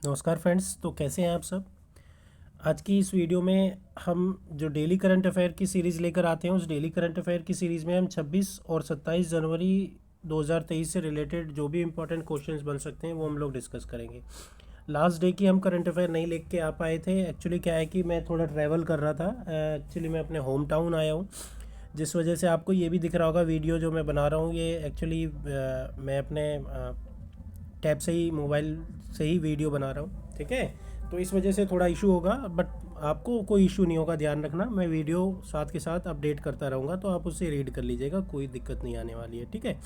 नमस्कार फ्रेंड्स। तो कैसे हैं आप सब। आज की इस वीडियो में हम जो डेली करंट अफेयर की सीरीज़ लेकर आते हैं, उस डेली करंट अफेयर की सीरीज़ में हम 26 और 27 जनवरी 2023 से रिलेटेड जो भी इम्पोर्टेंट क्वेश्चंस बन सकते हैं वो हम लोग डिस्कस करेंगे। लास्ट डे की हम करंट अफेयर नहीं लेके के आ पाए थे। एक्चुअली क्या है कि मैं थोड़ा ट्रैवल कर रहा था। एक्चुअली मैं अपने होम टाउन आया हूँ, जिस वजह से आपको ये भी दिख रहा होगा वीडियो जो मैं बना रहा हूँ। ये एक्चुअली मैं अपने टैब से ही, मोबाइल से ही वीडियो बना रहा हूँ, ठीक है। तो इस वजह से थोड़ा इशू होगा, बट आपको कोई इशू नहीं होगा, ध्यान रखना। मैं वीडियो साथ के साथ अपडेट करता रहूँगा, तो आप उससे रीड कर लीजिएगा, कोई दिक्कत नहीं आने वाली है, ठीक है।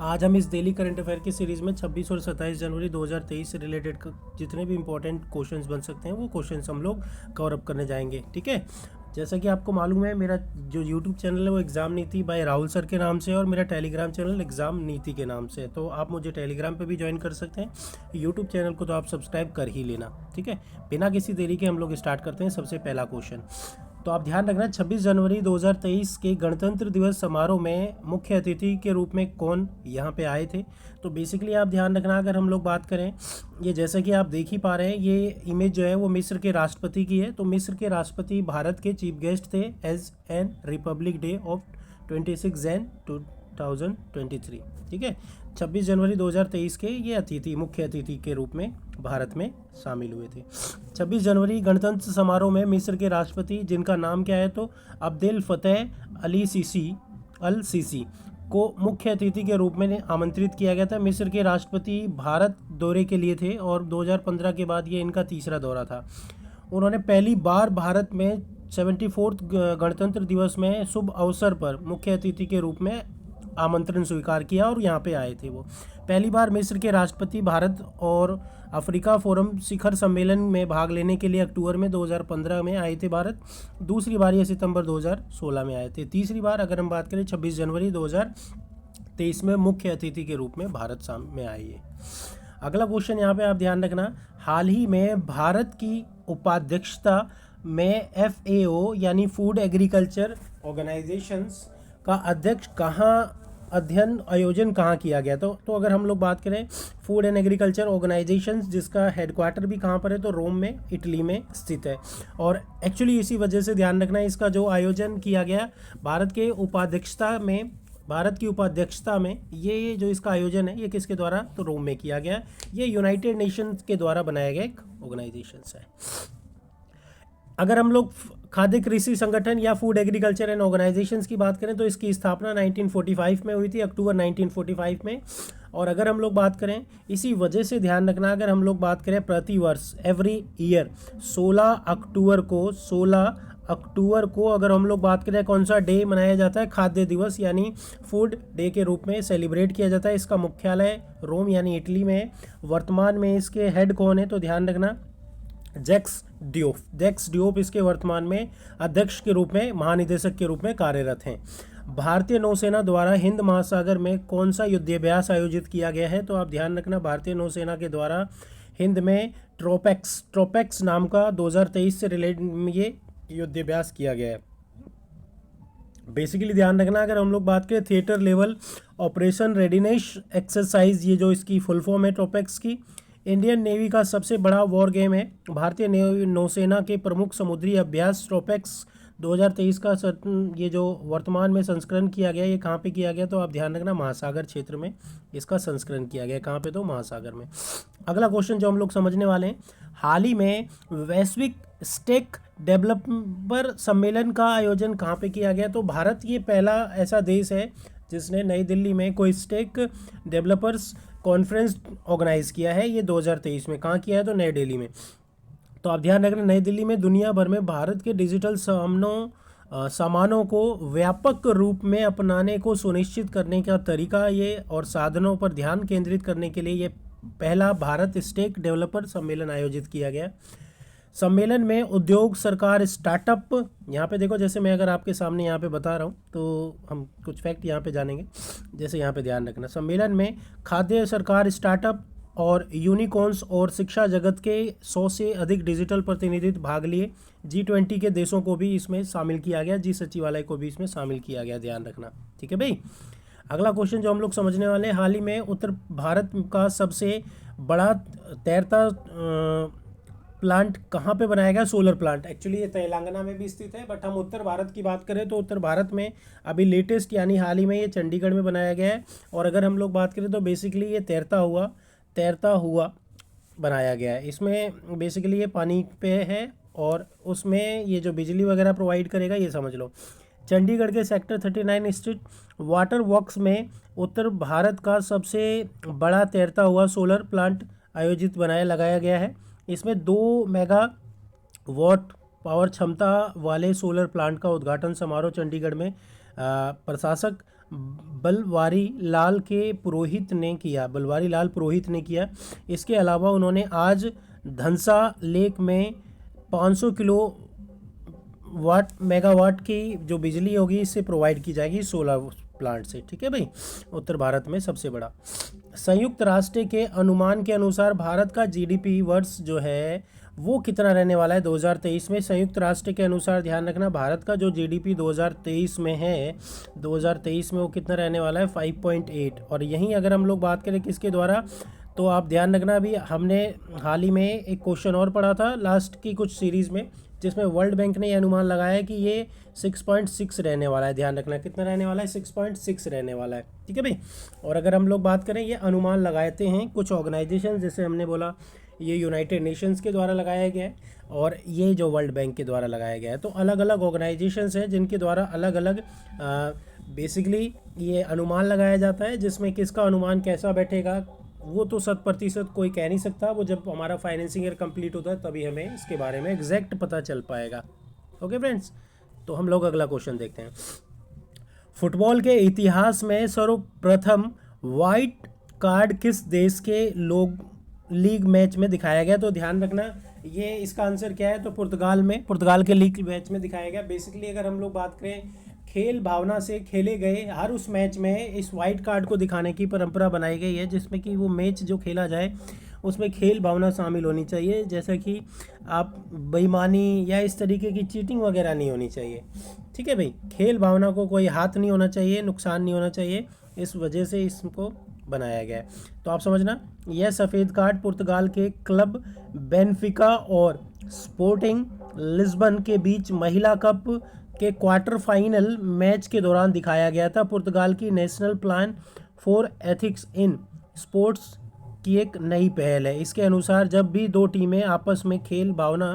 आज हम इस डेली करंट अफेयर की सीरीज़ में 26 और 27 जनवरी 2023 से रिलेटेड जितने भी इंपॉर्टेंट क्वेश्चंस बन सकते हैं वो क्वेश्चंस हम लोग कवर अप करने जाएंगे, ठीक है। जैसा कि आपको मालूम है, मेरा जो यूट्यूब चैनल है वो एग्ज़ाम नीति बाय राहुल सर के नाम से है, और मेरा टेलीग्राम चैनल एग्ज़ाम नीति के नाम से है। तो आप मुझे टेलीग्राम पे भी ज्वाइन कर सकते हैं। यूट्यूब चैनल को तो आप सब्सक्राइब कर ही लेना, ठीक है। बिना किसी देरी के हम लोग स्टार्ट करते हैं। सबसे पहला क्वेश्चन, तो आप ध्यान रखना, 26 जनवरी 2023 के गणतंत्र दिवस समारोह में मुख्य अतिथि के रूप में कौन यहाँ पे आए थे। तो बेसिकली आप ध्यान रखना, अगर हम लोग बात करें, ये जैसा कि आप देख ही पा रहे हैं, ये इमेज जो है वो मिस्र के राष्ट्रपति की है। तो मिस्र के राष्ट्रपति भारत के चीफ गेस्ट थे as an Republic Day of 26 Jan 2023, ठीक है। 26 जनवरी 2023 के ये अतिथि, मुख्य अतिथि के रूप में भारत में शामिल हुए थे। 26 जनवरी गणतंत्र समारोह में मिस्र के राष्ट्रपति, जिनका नाम क्या है, तो अब्देल फतेह अल सीसी को मुख्य अतिथि के रूप में आमंत्रित किया गया था। मिस्र के राष्ट्रपति भारत दौरे के लिए थे और 2015 के बाद ये इनका तीसरा दौरा था। उन्होंने पहली बार भारत में 74th गणतंत्र दिवस में शुभ अवसर पर मुख्य अतिथि के रूप में आमंत्रण स्वीकार किया और यहाँ पे आए थे। वो पहली बार मिस्र के राष्ट्रपति भारत और अफ्रीका फोरम शिखर सम्मेलन में भाग लेने के लिए अक्टूबर में 2015 में आए थे भारत। दूसरी बार ये सितंबर 2016 में आए थे। तीसरी बार अगर हम बात करें 26 जनवरी 2023 में मुख्य अतिथि के रूप में भारत में आए ये। अगला क्वेश्चन यहाँ पे आप ध्यान रखना, हाल ही में भारत की उपाध्यक्षता में FAO यानी फूड एग्रीकल्चर ऑर्गेनाइजेशंस का अध्यक्ष आयोजन कहाँ किया गया। तो अगर हम लोग बात करें फूड एंड एग्रीकल्चर ऑर्गेनाइजेशंस, जिसका हेडक्वार्टर भी कहाँ पर है, तो रोम में, इटली में स्थित है। और एक्चुअली इसी वजह से ध्यान रखना, इसका जो आयोजन किया गया भारत की उपाध्यक्षता में ये जो इसका आयोजन है, ये किसके द्वारा, तो रोम में किया गया। ये यूनाइटेड नेशंस के द्वारा बनाया गया एक ऑर्गेनाइजेशन है। अगर हम लोग खाद्य कृषि संगठन या फूड एग्रीकल्चर एंड ऑर्गेनाइजेशंस की बात करें, तो इसकी स्थापना 1945 में हुई थी, अक्टूबर 1945 में। और अगर हम लोग बात करें, इसी वजह से ध्यान रखना, अगर हम लोग बात करें प्रति वर्ष, एवरी ईयर 16 अक्टूबर को अगर हम लोग बात करें कौन सा डे मनाया जाता है, खाद्य दिवस यानी फूड डे के रूप में सेलिब्रेट किया जाता है। इसका मुख्यालय रोम यानी इटली में है। वर्तमान में इसके हेड कौन है, तो ध्यान रखना, जैक्स डियोफ इसके वर्तमान में अध्यक्ष के रूप में, महानिदेशक के रूप में कार्यरत हैं। भारतीय नौसेना द्वारा हिंद महासागर में कौन सा युद्धाभ्यास आयोजित किया गया है, तो आप ध्यान रखना, भारतीय नौसेना के द्वारा हिंद में ट्रोपेक्स नाम का 2023 से रिलेटेड ये युद्धाभ्यास किया गया है। बेसिकली ध्यान रखना, अगर हम लोग बात करें theatre level operation readiness exercise, ये जो इसकी फुल फॉर्म है ट्रोपेक्स की, इंडियन नेवी का सबसे बड़ा वॉर गेम है। भारतीय नौसेना के प्रमुख समुद्री अभ्यास ट्रोपेक्स 2023 का ये जो वर्तमान में संस्करण किया गया, ये कहाँ पे किया गया, तो आप ध्यान रखना, महासागर क्षेत्र में इसका संस्करण किया गया। कहाँ पे, तो महासागर में। अगला क्वेश्चन जो हम लोग समझने वाले हैं, हाल ही में वैश्विक स्टेक डेवलपर सम्मेलन का आयोजन कहाँ पे किया गया, तो भारत ये पहला ऐसा देश है जिसने नई दिल्ली में कोई स्टेक डेवलपर्स कॉन्फ्रेंस ऑर्गेनाइज किया है। ये 2023 में कहाँ किया है, तो नई दिल्ली में। तो आप ध्यान रखना, नई दिल्ली में दुनिया भर में भारत के डिजिटल सामानों को व्यापक रूप में अपनाने को सुनिश्चित करने का तरीका ये और साधनों पर ध्यान केंद्रित करने के लिए ये पहला भारत स्टेक डेवलपर सम्मेलन आयोजित किया गया। सम्मेलन में उद्योग, सरकार, स्टार्टअप, यहाँ पे देखो, जैसे मैं अगर आपके सामने यहाँ पे बता रहा हूँ तो हम कुछ फैक्ट यहाँ पे जानेंगे। जैसे यहाँ पे ध्यान रखना, सम्मेलन में खाद्य, सरकार, स्टार्टअप और यूनिकॉर्न्स और शिक्षा जगत के 100 से अधिक डिजिटल प्रतिनिधित्व भाग लिए। G20 के देशों को भी इसमें शामिल किया गया, जी सचिवालय को भी इसमें शामिल किया गया, ध्यान रखना, ठीक है भाई। अगला क्वेश्चन जो हम लोग समझने वाले हैं, हाल ही में उत्तर भारत का सबसे बड़ा तैरता प्लांट कहाँ पे बनाया गया? Solar plant. एक्चुअली ये तेलंगाना में भी स्थित है, बट हम उत्तर भारत की बात करें तो उत्तर भारत में अभी लेटेस्ट यानी हाल ही में ये चंडीगढ़ में बनाया गया है। और अगर हम लोग बात करें तो बेसिकली ये तैरता हुआ बनाया गया है। इसमें बेसिकली ये पानी पे है और उसमें ये जो बिजली वगैरह प्रोवाइड करेगा, ये समझ लो। चंडीगढ़ के सेक्टर 39 स्थित वाटर वर्क्स में उत्तर भारत का सबसे बड़ा तैरता हुआ सोलर प्लांट आयोजित लगाया गया है। इसमें 2 मेगा वॉट पावर क्षमता वाले सोलर प्लांट का उद्घाटन समारोह चंडीगढ़ में प्रशासक बलवारी लाल पुरोहित ने किया। इसके अलावा उन्होंने आज धनसा लेक में 500 मेगावाट की जो बिजली होगी इससे प्रोवाइड की जाएगी सोलर प्लांट से। ठीक है भाई, उत्तर भारत में सबसे बड़ा। संयुक्त राष्ट्र के अनुमान के अनुसार भारत का जीडीपी वर्ष जो है वो कितना रहने वाला है 2023 में? संयुक्त राष्ट्र के अनुसार ध्यान रखना, भारत का जो जीडीपी 2023 में है, 2023 में वो कितना रहने वाला है? 5.8। और यहीं अगर हम लोग बात करें किसके द्वारा, तो आप ध्यान रखना, अभी हमने हाल ही में एक क्वेश्चन और पढ़ा था लास्ट की कुछ सीरीज़ में, जिसमें वर्ल्ड बैंक ने ये अनुमान लगाया है कि ये 6.6 रहने वाला है। ध्यान रखना कितना रहने वाला है? 6.6 रहने वाला है। ठीक है भाई। और अगर हम लोग बात करें, ये अनुमान लगाते हैं कुछ ऑर्गेनाइजेशन, जैसे हमने बोला ये यूनाइटेड नेशंस के द्वारा लगाया गया है और ये जो वर्ल्ड बैंक के द्वारा लगाया गया है। तो अलग अलग ऑर्गेनाइजेशंस हैं जिनके द्वारा अलग अलग बेसिकली ये अनुमान लगाया जाता है, जिसमें किसका अनुमान कैसा बैठेगा वो तो 100% कोई कह नहीं सकता। वो जब हमारा फाइनेंसिंग ईयर कंप्लीट होता है तभी हमें इसके बारे में एग्जैक्ट पता चल पाएगा। ओके फ्रेंड्स, तो हम लोग अगला क्वेश्चन देखते हैं। फुटबॉल के इतिहास में सर्वप्रथम वाइट कार्ड किस देश के लीग मैच में दिखाया गया? तो ध्यान रखना, ये इसका आंसर क्या है? तो पुर्तगाल के लीग मैच में दिखाया गया। बेसिकली अगर हम लोग बात करें, खेल भावना से खेले गए हर उस मैच में इस वाइट कार्ड को दिखाने की परंपरा बनाई गई है, जिसमें कि वो मैच जो खेला जाए उसमें खेल भावना शामिल होनी चाहिए, जैसा कि आप बेईमानी या इस तरीके की चीटिंग वगैरह नहीं होनी चाहिए। ठीक है भाई, खेल भावना को कोई हाथ नहीं होना चाहिए, नुकसान नहीं होना चाहिए, इस वजह से इसको बनाया गया है। तो आप समझना, यह सफ़ेद कार्ड पुर्तगाल के क्लब बेनफिका और स्पोर्टिंग लिस्बन के बीच महिला कप के क्वार्टर फाइनल मैच के दौरान दिखाया गया था। पुर्तगाल की national plan for ethics in sports की एक नई पहल है। इसके अनुसार जब भी दो टीमें आपस में खेल भावना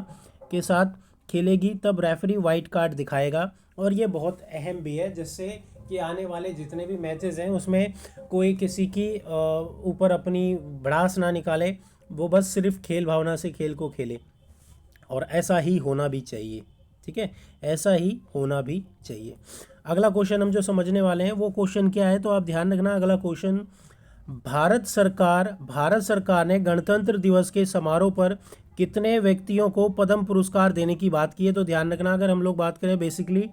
के साथ खेलेगी तब रेफरी वाइट कार्ड दिखाएगा। और ये बहुत अहम भी है, जिससे कि आने वाले जितने भी मैचेस हैं उसमें कोई किसी की ऊपर अपनी भड़ास ना निकाले, वो बस सिर्फ खेल भावना से खेल को खेले, और ऐसा ही होना भी चाहिए। ठीक है, ऐसा ही होना भी चाहिए। अगला क्वेश्चन हम जो समझने वाले हैं वो क्वेश्चन क्या है, तो आप ध्यान रखना। अगला क्वेश्चन, भारत सरकार ने गणतंत्र दिवस के समारोह पर कितने व्यक्तियों को पद्म पुरस्कार देने की बात की है? तो ध्यान रखना, अगर हम लोग बात करें बेसिकली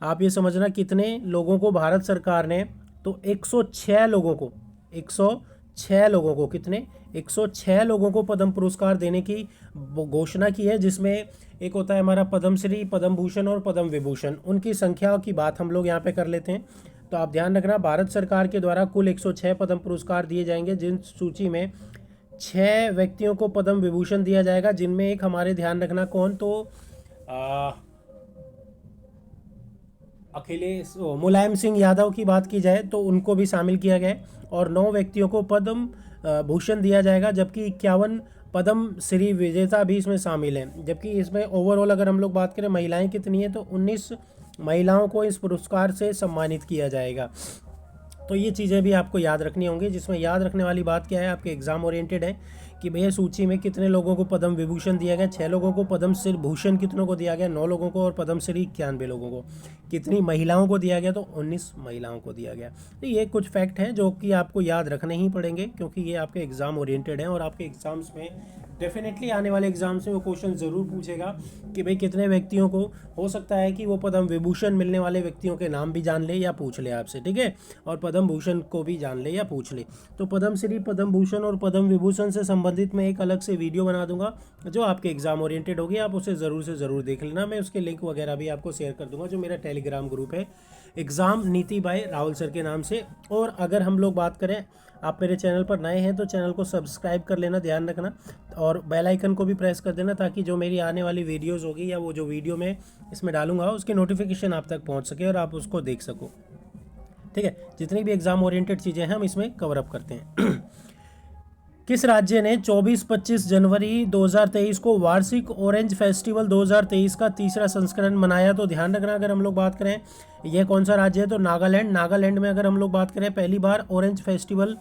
आप ये समझना कितने लोगों को भारत सरकार ने, तो 106 लोगों को, 106 लोगों को, कितने? 106 लोगों को पद्म पुरस्कार देने की घोषणा की है, जिसमें एक होता है हमारा पद्मश्री, पद्म भूषण और पद्म विभूषण। उनकी संख्या की बात हम लोग यहाँ पे कर लेते हैं। तो आप ध्यान रखना, भारत सरकार के द्वारा कुल 106 पद्म पुरस्कार दिए जाएंगे, जिन सूची में 6 व्यक्तियों को पद्म विभूषण दिया जाएगा, जिनमें एक हमारे ध्यान रखना कौन, तो अखिलेश मुलायम सिंह यादव की बात की जाए तो उनको भी शामिल किया गया है। और 9 व्यक्तियों को पद्म भूषण दिया जाएगा, जबकि 51 पद्म श्री विजेता भी इसमें शामिल हैं। जबकि इसमें ओवरऑल अगर हम लोग बात करें महिलाएं कितनी हैं, तो 19 महिलाओं को इस पुरस्कार से सम्मानित किया जाएगा। तो ये चीज़ें भी आपको याद रखनी होंगी, जिसमें याद रखने वाली बात क्या है, आपके एग्जाम ओरिएंटेड है कि भैया सूची में कितने लोगों को पद्म विभूषण दिया गया, 6 लोगों को, पद्म श्री भूषण कितनों को दिया गया, 9 लोगों को, और पद्म श्री 91 लोगों को। कितनी महिलाओं को दिया गया, तो 19 महिलाओं को दिया गया। तो ये कुछ फैक्ट हैं जो कि आपको याद रखने ही पड़ेंगे, क्योंकि ये आपके एग्जाम ओरिएंटेड हैं और आपके एग्जाम्स में डेफिनेटली आने वाले एग्जाम्स में वो क्वेश्चन ज़रूर पूछेगा कि भाई कितने व्यक्तियों को, हो सकता है कि वो पद्म विभूषण मिलने वाले व्यक्तियों के नाम भी जान ले या पूछ ले आपसे। ठीक है, और पद्म भूषण को भी जान ले या पूछ ले। तो पद्म श्री, पद्म भूषण और पद्म विभूषण से संबंधित मैं एक अलग से वीडियो बना दूंगा जो आपके एग्जाम ओरिएंटेड होगी, आप उसे ज़रूर से ज़रूर देख लेना। मैं उसके लिंक वगैरह भी आपको शेयर कर दूंगा, जो मेरा टेलीग्राम ग्रुप है एग्ज़ाम नीति बाय राहुल सर के नाम से। और अगर हम लोग बात करें, आप मेरे चैनल पर नए हैं तो चैनल को सब्सक्राइब कर लेना, ध्यान रखना, और बेल आइकन को भी प्रेस कर देना ताकि जो मेरी आने वाली वीडियोस होगी या वो जो वीडियो मैं इसमें डालूंगा उसकी नोटिफिकेशन आप तक पहुंच सके और आप उसको देख सको। ठीक है, जितनी भी एग्ज़ाम ओरिएंटेड चीज़ें हैं हम इसमें कवर अप करते हैं। किस राज्य ने 24-25 जनवरी 2023 को वार्षिक ऑरेंज फेस्टिवल 2023 का तीसरा संस्करण मनाया? तो ध्यान रखना, अगर हम लोग बात करें यह कौन सा राज्य है तो नागालैंड। नागालैंड में अगर हम लोग बात करें पहली बार ऑरेंज फेस्टिवल,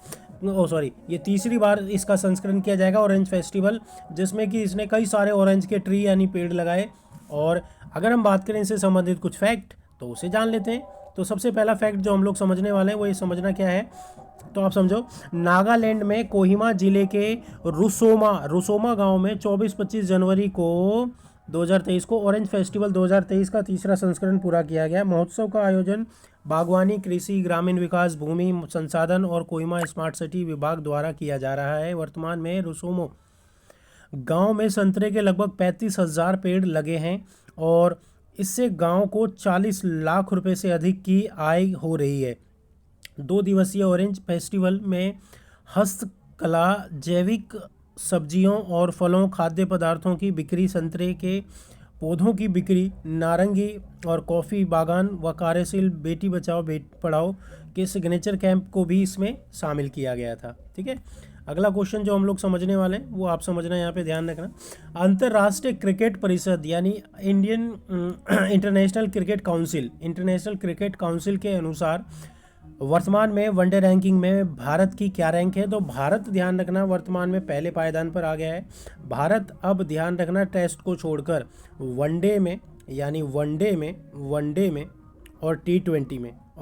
ये तीसरी बार इसका संस्करण किया जाएगा ऑरेंज फेस्टिवल, जिसमें कि इसने कई सारे ऑरेंज के ट्री यानी पेड़ लगाए। और अगर हम बात करें इससे संबंधित कुछ फैक्ट तो उसे जान लेते हैं। तो सबसे पहला फैक्ट जो हम लोग समझने वाले हैं वो ये समझना क्या है, तो आप समझो, नागालैंड में कोहिमा जिले के रुसोमा गांव में 24-25 जनवरी को 2023 को ऑरेंज फेस्टिवल 2023 का तीसरा संस्करण पूरा किया गया। महोत्सव का आयोजन बागवानी, कृषि, ग्रामीण विकास, भूमि संसाधन और कोहिमा स्मार्ट सिटी विभाग द्वारा किया जा रहा है। वर्तमान में रुसोमो गांव में संतरे के लगभग 35,000 पेड़ लगे हैं और इससे गांव को 40 लाख रुपए से अधिक की आय हो रही है। 2 दिवसीय ऑरेंज फेस्टिवल में हस्तकला, जैविक सब्जियों और फलों, खाद्य पदार्थों की बिक्री, संतरे के पौधों की बिक्री, नारंगी और कॉफ़ी बागान व कार्यशील बेटी बचाओ बेटी पढ़ाओ के सिग्नेचर कैंप को भी इसमें शामिल किया गया था। ठीक है, अगला क्वेश्चन जो हम लोग समझने वाले हैं वो आप समझना, यहाँ पे ध्यान रखना। अंतर्राष्ट्रीय क्रिकेट परिषद यानी इंटरनेशनल क्रिकेट काउंसिल के अनुसार वर्तमान में वनडे रैंकिंग में भारत की क्या रैंक है? तो भारत, ध्यान रखना, वर्तमान में पहले पायदान पर आ गया है। भारत अब ध्यान रखना टेस्ट को छोड़कर वनडे में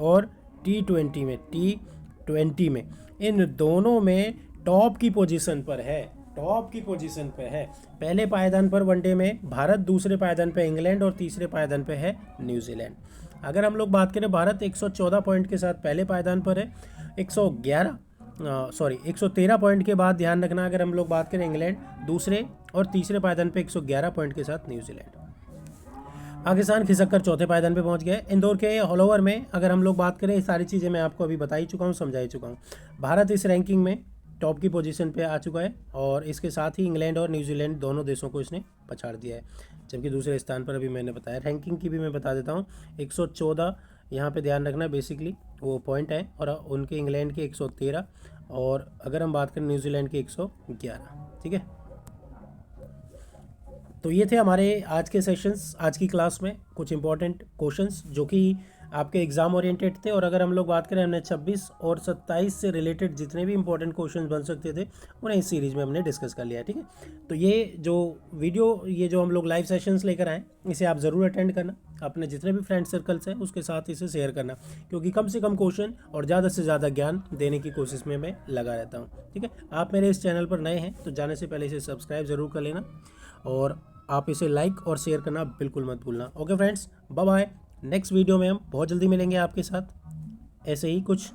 और टी20 में इन दोनों में टॉप की पोजीशन पर है। पहले पायदान पर वनडे में भारत, दूसरे पायदान पर इंग्लैंड और तीसरे पायदान पर है न्यूजीलैंड। अगर हम लोग बात करें, भारत 114 पॉइंट के साथ पहले पायदान पर है। 113 पॉइंट के बाद ध्यान रखना, अगर हम लोग बात करें इंग्लैंड दूसरे और तीसरे पायदान पे 111 पॉइंट के साथ न्यूजीलैंड। पाकिस्तान खिसक कर चौथे पायदान पे पहुंच गए। इंदौर के हॉलोवर में अगर हम लोग बात करें, ये सारी चीज़ें मैं आपको अभी बता ही चुका हूँ, समझा ही चुका हूँ। भारत इस रैंकिंग में टॉप की पोजीशन पे आ चुका है और इसके साथ ही इंग्लैंड और न्यूजीलैंड दोनों देशों को इसने पछाड़ दिया है। जबकि दूसरे स्थान पर अभी मैंने बताया, रैंकिंग की भी मैं बता देता हूँ। 114 यहाँ पे ध्यान रखना, बेसिकली वो पॉइंट है, और उनके इंग्लैंड के 113 और अगर हम बात करें न्यूजीलैंड के 111। ठीक है, तो ये थे हमारे आज के सेशंस, आज की क्लास में कुछ इंपॉर्टेंट क्वेश्चंस जो कि आपके एग्ज़ाम ओरिएंटेड थे। और अगर हम लोग बात करें, हमने 26 और 27 से रिलेटेड जितने भी इंपॉर्टेंट क्वेश्चंस बन सकते थे उन्हें इस सीरीज़ में हमने डिस्कस कर लिया। ठीक है, तो ये जो हम लोग लाइव सेशंस लेकर आए, इसे आप ज़रूर अटेंड करना, अपने जितने भी फ्रेंड सर्कल्स हैं उसके साथ इसे शेयर करना, क्योंकि कम से कम क्वेश्चन और ज़्यादा से ज़्यादा ज्ञान देने की कोशिश में मैं लगा रहता हूँ। ठीक है, आप मेरे इस चैनल पर नए हैं तो जाने से पहले इसे सब्सक्राइब ज़रूर कर लेना और आप इसे लाइक और शेयर करना बिल्कुल मत भूलना। Okay friends, bye bye. Next video में हम बहुत जल्दी मिलेंगे आपके साथ ऐसे ही कुछ